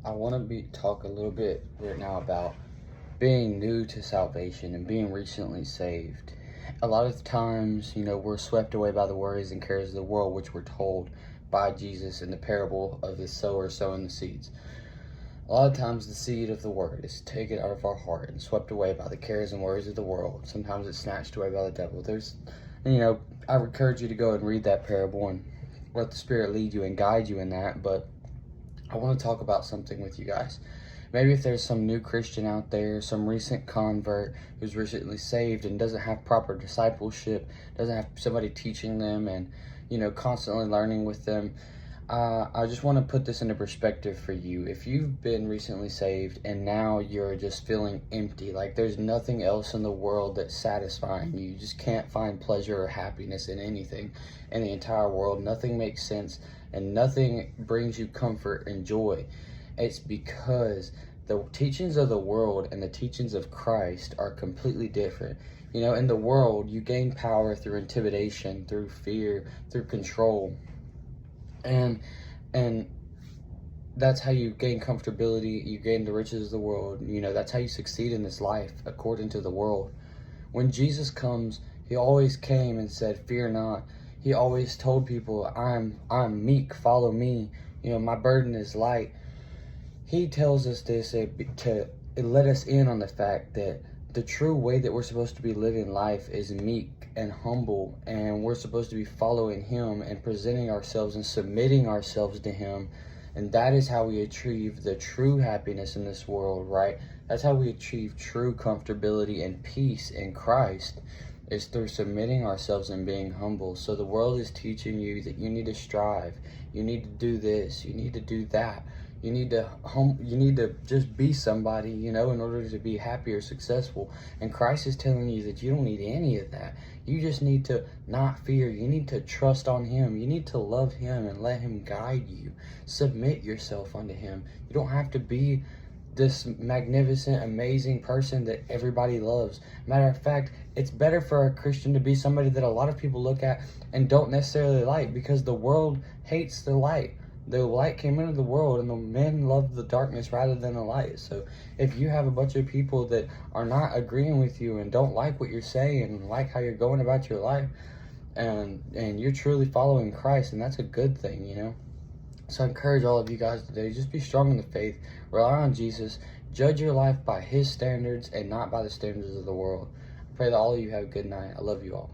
I want to talk a little bit right now about being new to salvation and being recently saved. A lot of times, we're swept away by the worries and cares of the world, which we're told by Jesus in the parable of the sower sowing the seeds. A lot of times, the seed of the word is taken out of our heart and swept away by the cares and worries of the world. Sometimes it's snatched away by the devil. I encourage you to go and read that parable and let the Spirit lead you and guide you in that. But I want to talk about something with you guys. Maybe if there's some new Christian out there, some recent convert who's recently saved and doesn't have proper discipleship, doesn't have somebody teaching them and, constantly learning with them. I just want to put this into perspective for you. If you've been recently saved and now you're just feeling empty, like there's nothing else in the world that's satisfying you, you just can't find pleasure or happiness in anything in the entire world, nothing makes sense, and nothing brings you comfort and joy, it's because the teachings of the world and the teachings of Christ are completely different. In the world, you gain power through intimidation, through fear, through control. And that's how you gain comfortability, you gain the riches of the world. That's how you succeed in this life according to the world. When Jesus comes, he always came and said, "Fear not." He always told people, I'm meek, follow me. My burden is light. He tells us this to let us in on the fact that the true way that we're supposed to be living life is meek and humble, and we're supposed to be following him and presenting ourselves and submitting ourselves to him. And that is how we achieve the true happiness in this world, right? That's how we achieve true comfortability and peace in Christ, is through submitting ourselves and being humble. So the world is teaching you that you need to strive, you need to do this, you need to do that, you need to just be somebody, in order to be happy or successful. And Christ is telling you that you don't need any of that. You just need to not fear. You need to trust on him. You need to love him and let him guide you. Submit yourself unto him. You don't have to be this magnificent, amazing person that everybody loves. Matter of fact, it's better for a Christian to be somebody that a lot of people look at and don't necessarily like, because the world hates the light. The light came into the world and the men love the darkness rather than the light. So if you have a bunch of people that are not agreeing with you and don't like what you're saying and like how you're going about your life, and you're truly following Christ, and that's a good thing, So I encourage all of you guys today, just be strong in the faith, rely on Jesus, judge your life by his standards and not by the standards of the world. I pray that all of you have a good night. I love you all.